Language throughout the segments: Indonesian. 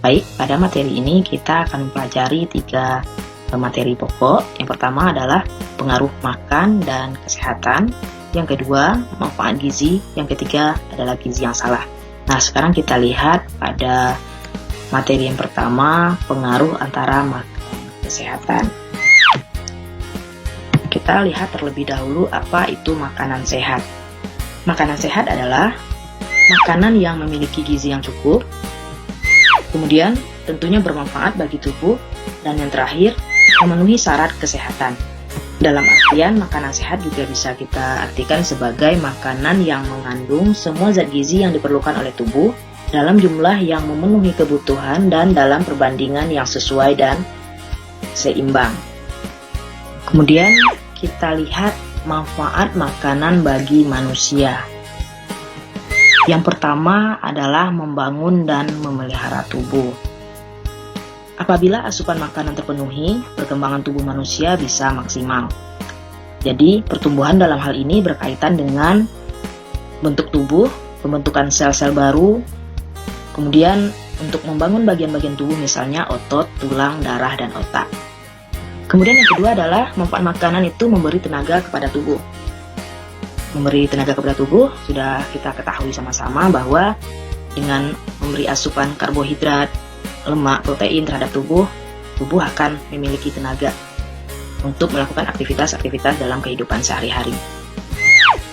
Baik, pada materi ini kita akan mempelajari 3 materi pokok. Yang pertama adalah pengaruh makan dan kesehatan. Yang kedua, manfaat gizi. Yang ketiga adalah gizi yang salah. Nah, sekarang kita lihat pada materi yang pertama, pengaruh antara makan dan kesehatan. Kita lihat terlebih dahulu apa itu makanan sehat. Makanan sehat adalah makanan yang memiliki gizi yang cukup, kemudian tentunya bermanfaat bagi tubuh, dan yang terakhir, memenuhi syarat kesehatan. Dalam artian, makanan sehat juga bisa kita artikan sebagai makanan yang mengandung semua zat gizi yang diperlukan oleh tubuh dalam jumlah yang memenuhi kebutuhan dan dalam perbandingan yang sesuai dan seimbang. Kemudian kita lihat manfaat makanan bagi manusia. Yang pertama adalah membangun dan memelihara tubuh. Apabila asupan makanan terpenuhi, perkembangan tubuh manusia bisa maksimal. Jadi, pertumbuhan dalam hal ini berkaitan dengan bentuk tubuh, pembentukan sel-sel baru, kemudian untuk membangun bagian-bagian tubuh misalnya otot, tulang, darah, dan otak. Kemudian yang kedua adalah manfaat makanan itu memberi tenaga kepada tubuh. Memberi tenaga kepada tubuh, sudah kita ketahui sama-sama bahwa dengan memberi asupan karbohidrat, lemak, protein terhadap tubuh akan memiliki tenaga untuk melakukan aktivitas-aktivitas dalam kehidupan sehari-hari.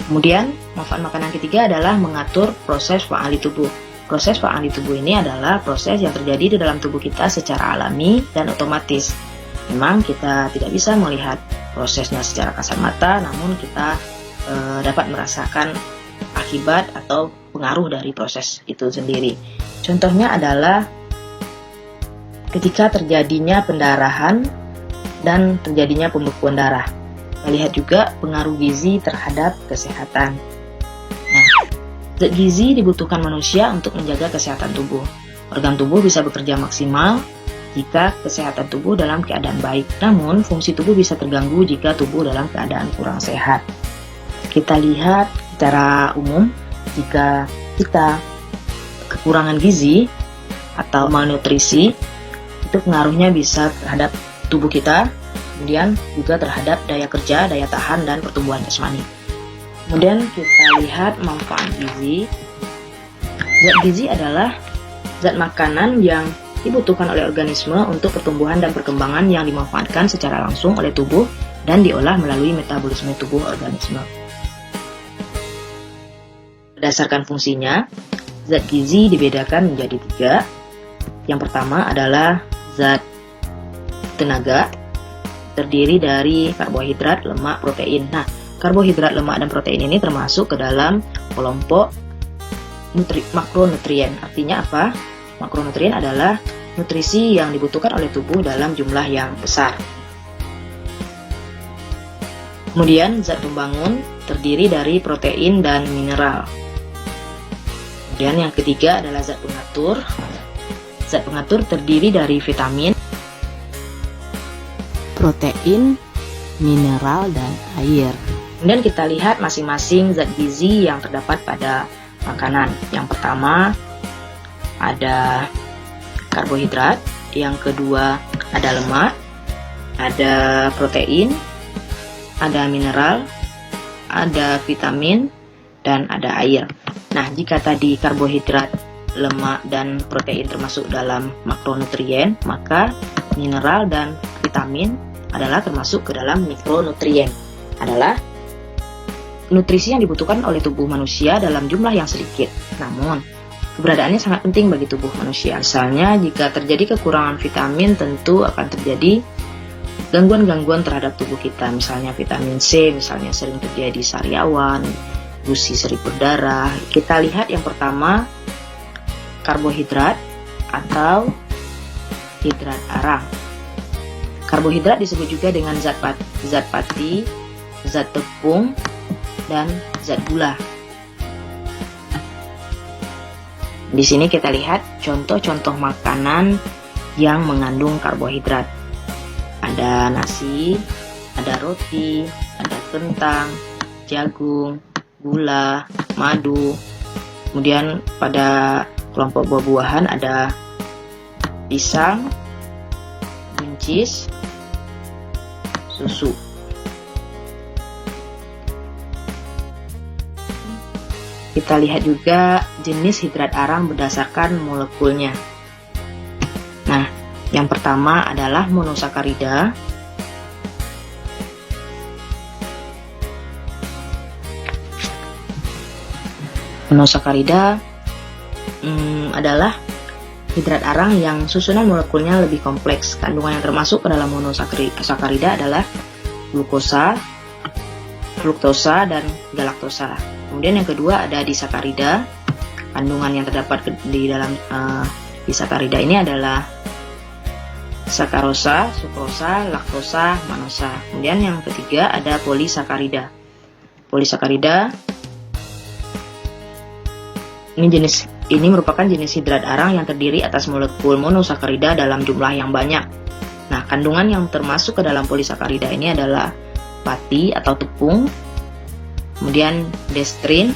Kemudian, manfaat makanan ketiga adalah mengatur proses faali tubuh. Proses faali tubuh ini adalah proses yang terjadi di dalam tubuh kita secara alami dan otomatis. Memang kita tidak bisa melihat prosesnya secara kasat mata, namun kita dapat merasakan akibat atau pengaruh dari proses itu sendiri. Contohnya adalah ketika terjadinya pendarahan dan terjadinya pembekuan darah. Kita lihat juga pengaruh gizi terhadap kesehatan. Nah, zat gizi dibutuhkan manusia untuk menjaga kesehatan tubuh. Organ tubuh bisa bekerja maksimal jika kesehatan tubuh dalam keadaan baik. Namun, fungsi tubuh bisa terganggu jika tubuh dalam keadaan kurang sehat. Kita lihat secara umum, jika kita kekurangan gizi atau malnutrisi, itu pengaruhnya bisa terhadap tubuh kita, kemudian juga terhadap daya kerja, daya tahan, dan pertumbuhan jasmani. Kemudian kita lihat manfaat gizi. Zat gizi adalah zat makanan yang dibutuhkan oleh organisme untuk pertumbuhan dan perkembangan yang dimanfaatkan secara langsung oleh tubuh dan diolah melalui metabolisme tubuh organisme. Berdasarkan fungsinya, zat gizi dibedakan menjadi 3. Yang pertama adalah zat tenaga, terdiri dari karbohidrat, lemak, protein. Nah, karbohidrat, lemak, dan protein ini termasuk ke dalam kelompok makronutrien. Artinya apa? Makronutrien adalah nutrisi yang dibutuhkan oleh tubuh dalam jumlah yang besar. Kemudian zat pembangun terdiri dari protein dan mineral. Kemudian yang ketiga adalah zat pengatur. Zat pengatur terdiri dari vitamin, protein, mineral, dan air. Kemudian kita lihat masing-masing zat gizi yang terdapat pada makanan. Yang pertama ada karbohidrat, yang kedua ada lemak, ada protein, ada mineral, ada vitamin, dan ada air. Nah, jika tadi karbohidrat, lemak, dan protein termasuk dalam makronutrien, maka mineral dan vitamin adalah termasuk ke dalam mikronutrien. Adalah nutrisi yang dibutuhkan oleh tubuh manusia dalam jumlah yang sedikit. Namun, keberadaannya sangat penting bagi tubuh manusia. Misalnya, jika terjadi kekurangan vitamin, tentu akan terjadi gangguan-gangguan terhadap tubuh kita. Misalnya vitamin C, misalnya sering terjadi sariawan, gusi sering berdarah. Kita lihat yang pertama, karbohidrat atau hidrat arang. Karbohidrat disebut juga dengan zat pati, zat tepung, dan zat gula. Di sini kita lihat contoh-contoh makanan yang mengandung karbohidrat. Ada nasi, ada roti, ada kentang, jagung, gula, madu. Kemudian pada kelompok buah-buahan ada pisang, buncis, susu. Kita lihat juga jenis hidrat arang berdasarkan molekulnya. Nah, yang pertama adalah monosakarida. Monosakarida adalah hidrat arang yang susunan molekulnya lebih kompleks. Kandungan yang termasuk ke dalam monosakarida adalah glukosa, fruktosa, dan galaktosa. Kemudian yang kedua ada disakarida. Kandungan yang terdapat di dalam disakarida ini adalah sakarosa, sukrosa, laktosa, manosa. Kemudian yang ketiga ada polisakarida. Polisakarida ini merupakan jenis hidrat arang yang terdiri atas molekul monosakarida dalam jumlah yang banyak. Nah, kandungan yang termasuk ke dalam polisakarida ini adalah pati atau tepung, kemudian dextrin,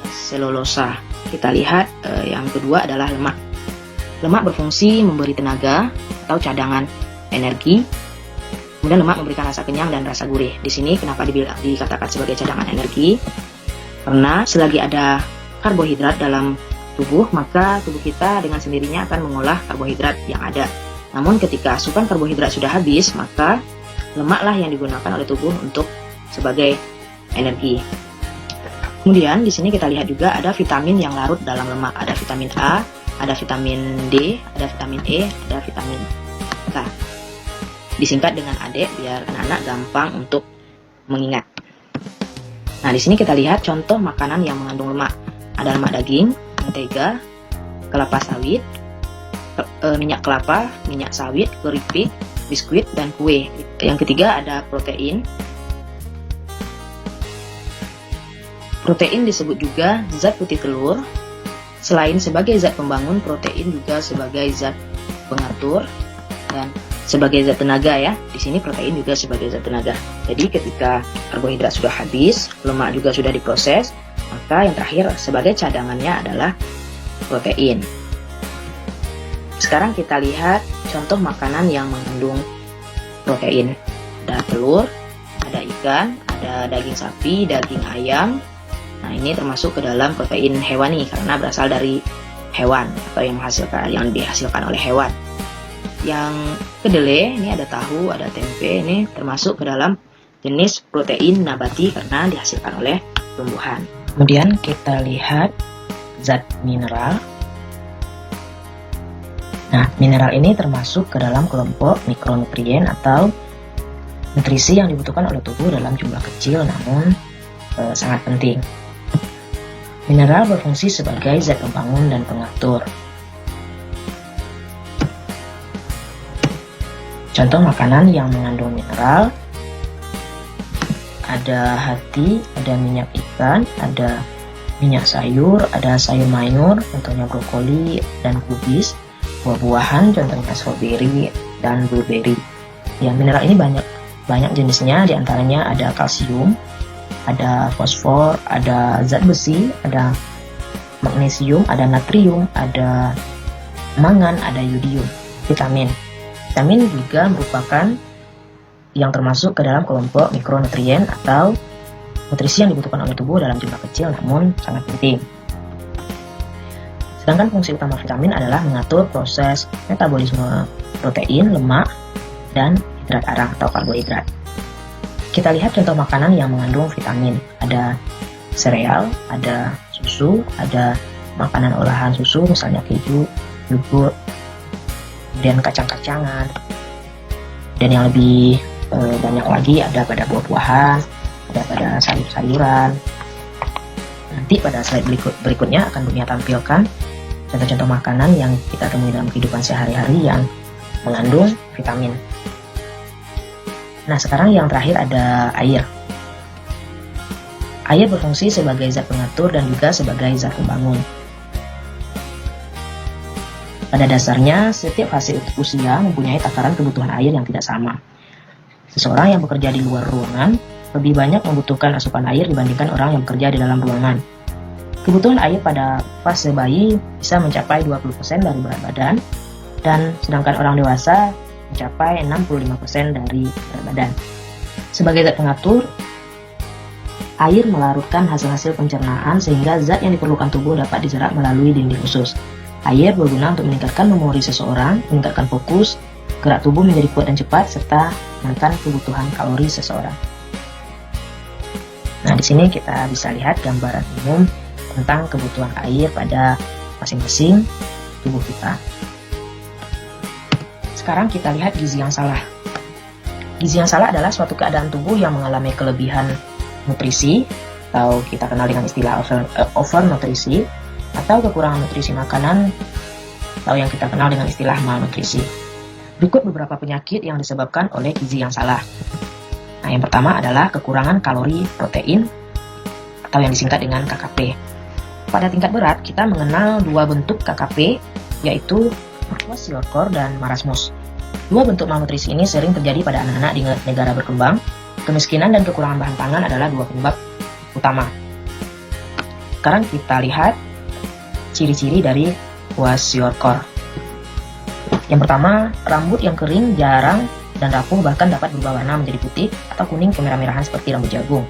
selulosa. Kita lihat yang kedua adalah lemak. Lemak berfungsi memberi tenaga atau cadangan energi. Kemudian lemak memberikan rasa kenyang dan rasa gurih. Di sini kenapa dikatakan sebagai cadangan energi? Karena selagi ada karbohidrat dalam tubuh, maka tubuh kita dengan sendirinya akan mengolah karbohidrat yang ada. Namun ketika asupan karbohidrat sudah habis, maka lemaklah yang digunakan oleh tubuh untuk sebagai energi. Kemudian di sini kita lihat juga ada vitamin yang larut dalam lemak. Ada vitamin A, ada vitamin D, ada vitamin E, ada vitamin K. Disingkat dengan AD biar anak-anak gampang untuk mengingat. Nah, di sini kita lihat contoh makanan yang mengandung lemak. Ada lemak daging, mentega, kelapa sawit, minyak kelapa, minyak sawit, keripik, biskuit, dan kue. Yang ketiga ada protein. Protein disebut juga zat putih telur. Selain sebagai zat pembangun, protein juga sebagai zat pengatur dan sebagai zat tenaga ya. Di sini protein juga sebagai zat tenaga. Jadi ketika karbohidrat sudah habis, lemak juga sudah diproses, maka yang terakhir sebagai cadangannya adalah protein. Sekarang kita lihat contoh makanan yang mengandung protein. Ada telur, ada ikan, ada daging sapi, daging ayam. Nah, ini termasuk ke dalam protein hewani karena berasal dari hewan atau yang dihasilkan oleh hewan. Yang kedelai, ini ada tahu, ada tempe, ini termasuk ke dalam jenis protein nabati karena dihasilkan oleh tumbuhan. Kemudian kita lihat zat mineral. Nah, mineral ini termasuk ke dalam kelompok mikronutrien atau nutrisi yang dibutuhkan oleh tubuh dalam jumlah kecil namun sangat penting. Mineral berfungsi sebagai zat pembangun dan pengatur. Contoh makanan yang mengandung mineral ada hati, ada minyak ikan, ada minyak sayur, ada sayur mayur, contohnya brokoli dan kubis, buah-buahan, contohnya strawberry dan blueberry. Ya, mineral ini banyak jenisnya, diantaranya ada kalsium, ada fosfor, ada zat besi, ada magnesium, ada natrium, ada mangan, ada yodium. Vitamin juga merupakan yang termasuk ke dalam kelompok mikronutrien atau nutrisi yang dibutuhkan oleh tubuh dalam jumlah kecil namun sangat penting. Sedangkan fungsi utama vitamin adalah mengatur proses metabolisme protein, lemak, dan hidrat arang atau karbohidrat. Kita lihat contoh makanan yang mengandung vitamin. Ada sereal, ada susu, ada makanan olahan susu, misalnya keju, yogurt, kemudian kacang-kacangan. Dan yang lebih banyak lagi ada pada buah-buahan, ada pada sayur-sayuran. Nanti pada slide berikutnya akan Bunia tampilkan contoh-contoh makanan yang kita temui dalam kehidupan sehari-hari yang mengandung vitamin. Nah, sekarang yang terakhir ada air. Air berfungsi sebagai zat pengatur dan juga sebagai zat pembangun. Pada dasarnya, setiap fase usia mempunyai takaran kebutuhan air yang tidak sama. Seseorang yang bekerja di luar ruangan lebih banyak membutuhkan asupan air dibandingkan orang yang bekerja di dalam ruangan. Kebutuhan air pada fase bayi bisa mencapai 20% dari berat badan, dan sedangkan orang dewasa mencapai 65% dari berat badan. Sebagai zat pengatur, air melarutkan hasil-hasil pencernaan sehingga zat yang diperlukan tubuh dapat diserap melalui dinding usus. Air berguna untuk meningkatkan memori seseorang, meningkatkan fokus, gerak tubuh menjadi kuat dan cepat, serta menekan kebutuhan kalori seseorang. Nah, di sini kita bisa lihat gambaran umum tentang kebutuhan air pada masing-masing tubuh kita. Sekarang kita lihat gizi yang salah. Gizi yang salah adalah suatu keadaan tubuh yang mengalami kelebihan nutrisi, atau kita kenal dengan istilah overnutrisi, atau kekurangan nutrisi makanan, atau yang kita kenal dengan istilah malnutrisi. Berikut beberapa penyakit yang disebabkan oleh gizi yang salah. Nah, yang pertama adalah kekurangan kalori protein, atau yang disingkat dengan KKP. Pada tingkat berat, kita mengenal dua bentuk KKP, yaitu kwashiorkor dan marasmus. Dua bentuk malnutrisi ini sering terjadi pada anak-anak di negara berkembang. Kemiskinan dan kekurangan bahan pangan adalah dua penyebab utama. Sekarang kita lihat ciri-ciri dari kwashiorkor. Yang pertama, rambut yang kering, jarang, dan rapuh bahkan dapat berubah warna menjadi putih atau kuning kemerah-merahan seperti rambut jagung.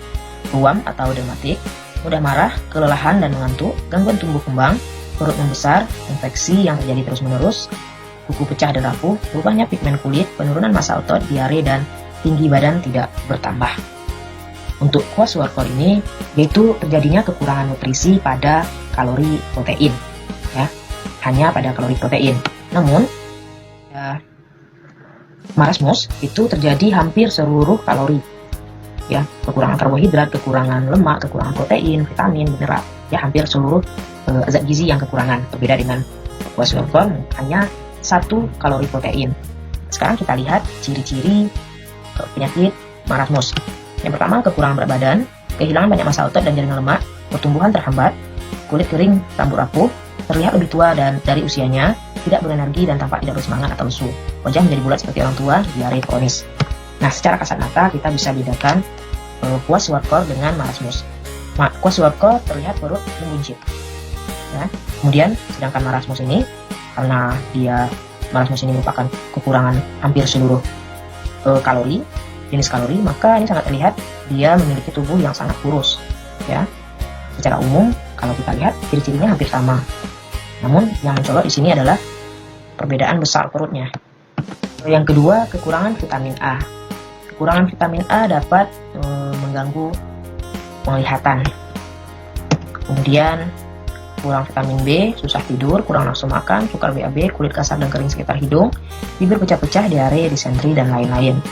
Ruam atau dermatik, mudah marah, kelelahan dan mengantuk, gangguan tumbuh kembang, perut membesar, infeksi yang terjadi terus-menerus, kuku pecah dan rapuh, berubahnya pigmen kulit, penurunan massa otot, diare, dan tinggi badan tidak bertambah. Untuk kwashiorkor ini, yaitu terjadinya kekurangan nutrisi pada kalori protein, ya, hanya pada kalori protein. Namun, marasmus itu terjadi hampir seluruh kalori, ya, kekurangan karbohidrat, kekurangan lemak, kekurangan protein, vitamin, mineral, ya, hampir seluruh zat gizi yang kekurangan. Berbeda dengan kwashiorkor, hanya 1 kalori protein. Sekarang kita lihat ciri-ciri penyakit marasmus. Yang pertama, kekurangan berat badan, kehilangan banyak massa otot dan jaringan lemak, pertumbuhan terhambat, kulit kering, rambut rapuh, terlihat lebih tua dan dari usianya, tidak berenergi dan tampak tidak bersemangat atau lesu. Wajah menjadi bulat seperti orang tua, diare kronis. Nah, secara kasat mata kita bisa bedakan kwashiorkor dengan marasmus. Kwashiorkor terlihat perut membuncit. Ya. Kemudian, sedangkan marasmus ini, karena marasmus ini merupakan kekurangan hampir seluruh kalori, jenis kalori, maka ini sangat terlihat dia memiliki tubuh yang sangat kurus. Ya. Secara umum, kalau kita lihat ciri-cirinya hampir sama. Namun yang mencolok di sini adalah perbedaan besar perutnya. Yang kedua, kekurangan vitamin A. Kekurangan vitamin A dapat mengganggu penglihatan. Kemudian kurang vitamin B, susah tidur, kurang nafsu makan, sukar BAB, kulit kasar dan kering sekitar hidung, bibir pecah-pecah, diare, disentri, dan lain-lain.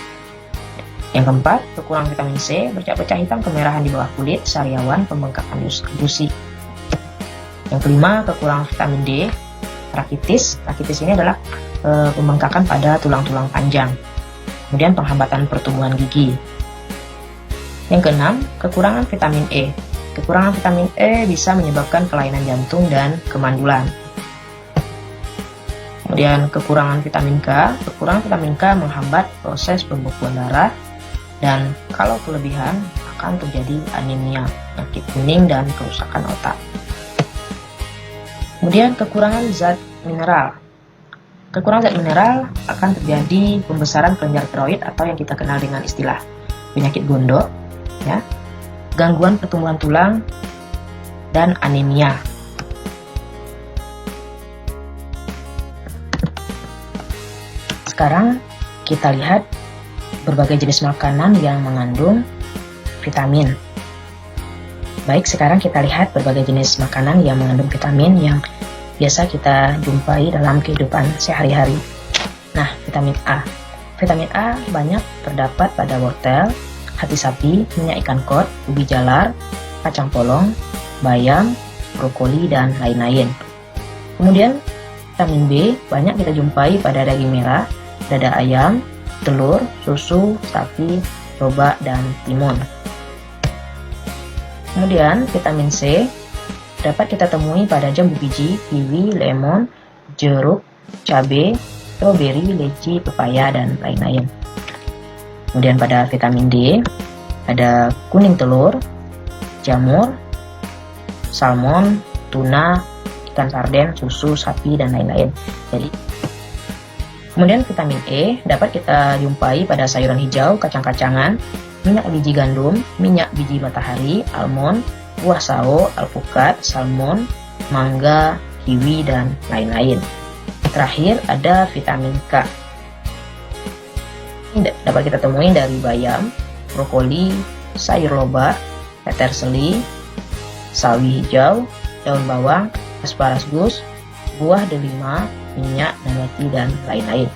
Yang keempat, kekurangan vitamin C, bercak-bercak hitam kemerahan di bawah kulit, sariawan, pembengkakan gusi. Yang kelima, kekurangan vitamin D, rakitis. Rakitis ini adalah pembengkakan pada tulang-tulang panjang. Kemudian penghambatan pertumbuhan gigi. Yang keenam, kekurangan vitamin E. Kekurangan vitamin E bisa menyebabkan kelainan jantung dan kemandulan. Kemudian kekurangan vitamin K. Kekurangan vitamin K menghambat proses pembekuan darah, dan kalau kelebihan akan terjadi anemia, penyakit kuning, dan kerusakan otak. Kemudian kekurangan zat mineral. Kekurangan zat mineral akan terjadi pembesaran kelenjar tiroid atau yang kita kenal dengan istilah penyakit gondok, ya, gangguan pertumbuhan tulang, dan anemia. Sekarang kita lihat berbagai jenis makanan yang mengandung vitamin. Baik, sekarang kita lihat berbagai jenis makanan yang mengandung vitamin yang biasa kita jumpai dalam kehidupan sehari-hari. Nah, vitamin A. Vitamin A banyak terdapat pada wortel, hati sapi, minyak ikan kod, ubi jalar, kacang polong, bayam, brokoli, dan lain-lain. Kemudian, vitamin B banyak kita jumpai pada daging merah, dada ayam, telur, susu, sapi, coba, dan timun. Kemudian, vitamin C dapat kita temui pada jambu biji, kiwi, lemon, jeruk, cabai, stroberi, leci, pepaya, dan lain-lain. Kemudian pada vitamin D, ada kuning telur, jamur, salmon, tuna, ikan sarden, susu, sapi, dan lain-lain. Jadi, Kemudian vitamin E dapat kita jumpai pada sayuran hijau, kacang-kacangan, minyak biji gandum, minyak biji matahari, almond, buah sao, alpukat, salmon, mangga, kiwi, dan lain-lain. Terakhir ada vitamin K. Ini dapat kita temui dari bayam, brokoli, sayur lobak, peterseli, sawi hijau, daun bawang, asparagus, buah delima, minyak, nabati, dan lain-lain.